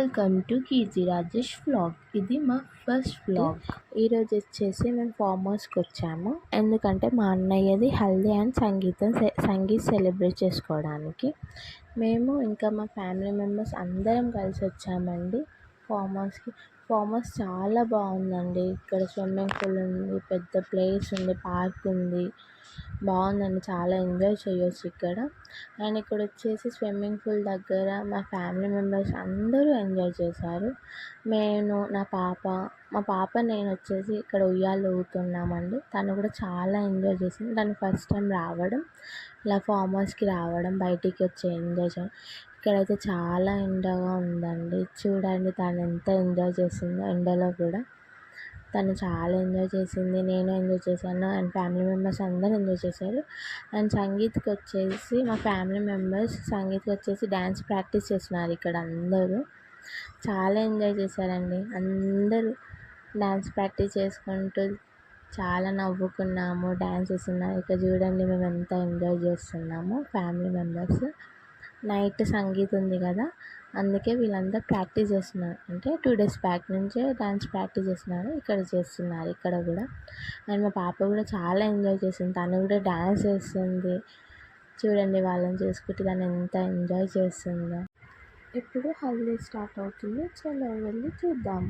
Welcome to Keerthi Rajesh vlog. ఇది మా first vlog. ఈరోజు వచ్చేసి మేము ఫామ్ హౌస్కి వచ్చాము. ఎందుకంటే మా అన్నయ్యది హల్దీ అండ్ సంగీత్ సెలబ్రేట్ చేసుకోవడానికి మేము ఇంకా మా ఫ్యామిలీ మెంబర్స్ అందరం కలిసి వచ్చామండి ఫామ్ హౌస్కి. ఫామ్ హౌస్ చాలా బాగుందండి. ఇక్కడ స్విమ్మింగ్ పూల్ ఉంది, పెద్ద ప్లేస్ ఉంది, పార్క్ ఉంది, బాగుందండి. చాలా ఎంజాయ్ చేయొచ్చు ఇక్కడ. అండ్ ఇక్కడ వచ్చేసి స్విమ్మింగ్ పూల్ దగ్గర మా ఫ్యామిలీ మెంబర్స్ అందరూ ఎంజాయ్ చేశారు. మా పాప నేను వచ్చేసి ఇక్కడ ఉయ్యాలు ఊగుతున్నామండి. తను కూడా చాలా ఎంజాయ్ చేసింది. తను ఫస్ట్ టైం రావడం, ఇలా ఫామ్ హౌస్కి రావడం, బయటికి వచ్చి ఎంజాయ్ చేయడం. ఇక్కడైతే చాలా ఎండగా ఉందండి. చూడండి తను ఎంత ఎంజాయ్ చేసిందో. ఎండలో కూడా తను చాలా ఎంజాయ్ చేసింది, నేను ఎంజాయ్ చేశాను, అండ్ ఫ్యామిలీ మెంబర్స్ అందరూ ఎంజాయ్ చేశారు. అండ్ సంగీత్కి వచ్చేసి మా ఫ్యామిలీ మెంబర్స్ డ్యాన్స్ ప్రాక్టీస్ చేస్తున్నారు. ఇక్కడ అందరూ చాలా ఎంజాయ్ చేశారండి. అందరూ డ్యాన్స్ ప్రాక్టీస్ చేసుకుంటూ చాలా నవ్వుకున్నాము, డ్యాన్స్ చేస్తున్నాము. ఇక్కడ చూడండి మేము ఎంత ఎంజాయ్ చేస్తున్నాము ఫ్యామిలీ మెంబర్స్. నైట్ సంగీత్ ఉంది కదా, అందుకే వీళ్ళందరూ ప్రాక్టీస్ చేస్తున్నారు. అంటే 2 days బ్యాక్ నుంచే డ్యాన్స్ ప్రాక్టీస్ చేస్తున్నారు. ఇక్కడ చేస్తున్నారు ఇక్కడ కూడా. అండ్ మా పాప కూడా చాలా ఎంజాయ్ చేసింది. తను కూడా డ్యాన్స్ చేస్తుంది. చూడండి వాళ్ళని చూసుకుంటే తను ఎంత ఎంజాయ్ చేస్తుందో. ఇప్పుడు హల్దీ స్టార్ట్ అవుతుంది. చలో వెళ్ళి చూద్దాం.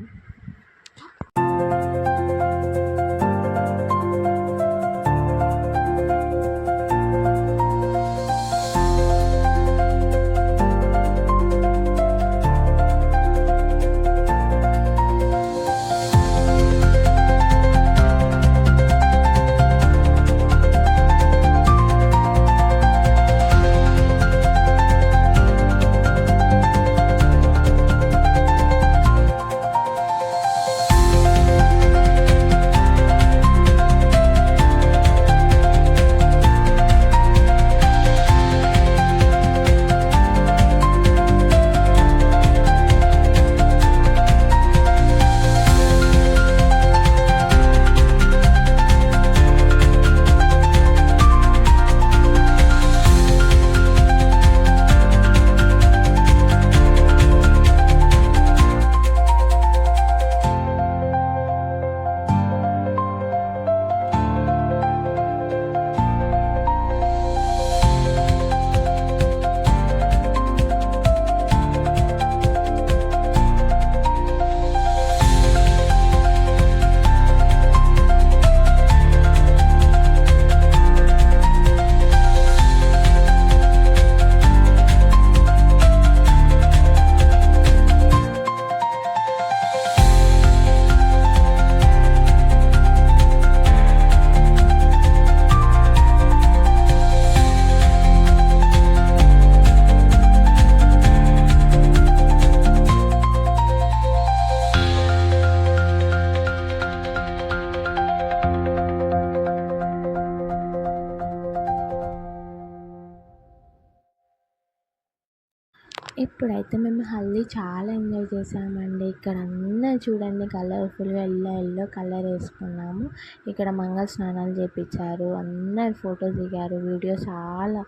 ఇప్పుడైతే మేము హల్దీ చాలా ఎంజాయ్ చేసామండి. ఇక్కడ అందరూ చూడండి కలర్ఫుల్గా ఎల్లో కలర్ వేసుకున్నాము. ఇక్కడ మంగళ స్నానాలు చేయించారు, అందరు ఫొటోస్ దిగారు, వీడియో చాలా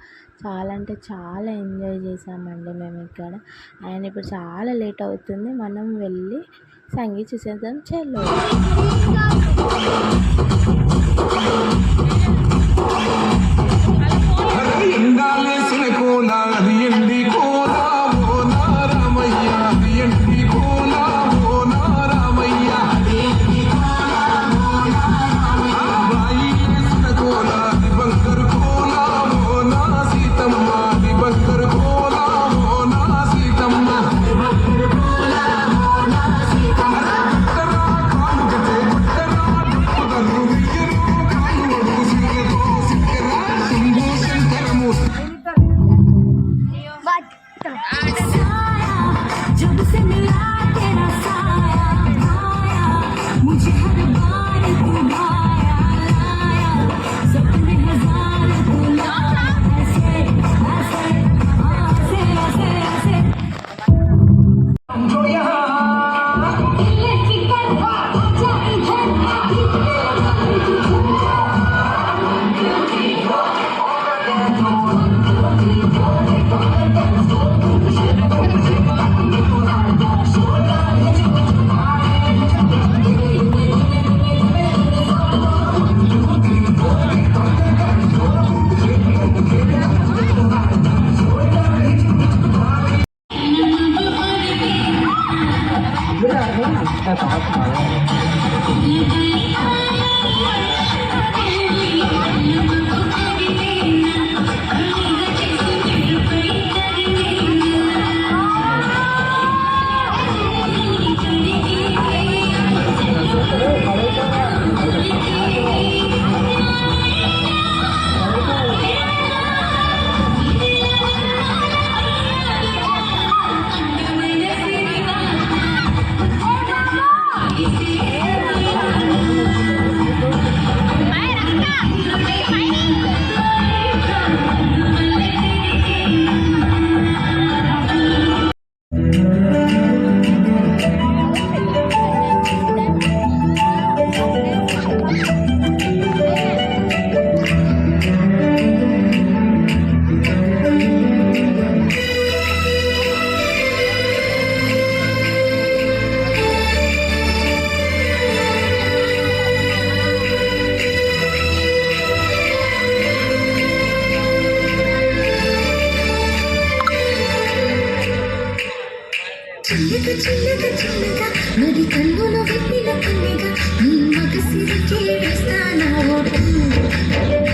అంటే చాలా ఎంజాయ్ చేసామండి మేము ఇక్కడ. అండ్ ఇప్పుడు చాలా లేట్ అవుతుంది, మనం వెళ్ళి సంగీత్ చూసేద్దాం. చలో. చిన్నగా చిన్నగా మరి కన్నులు విప్పిన కన్నెగా నీ మగ సిరికే వేస్తానా ఓటు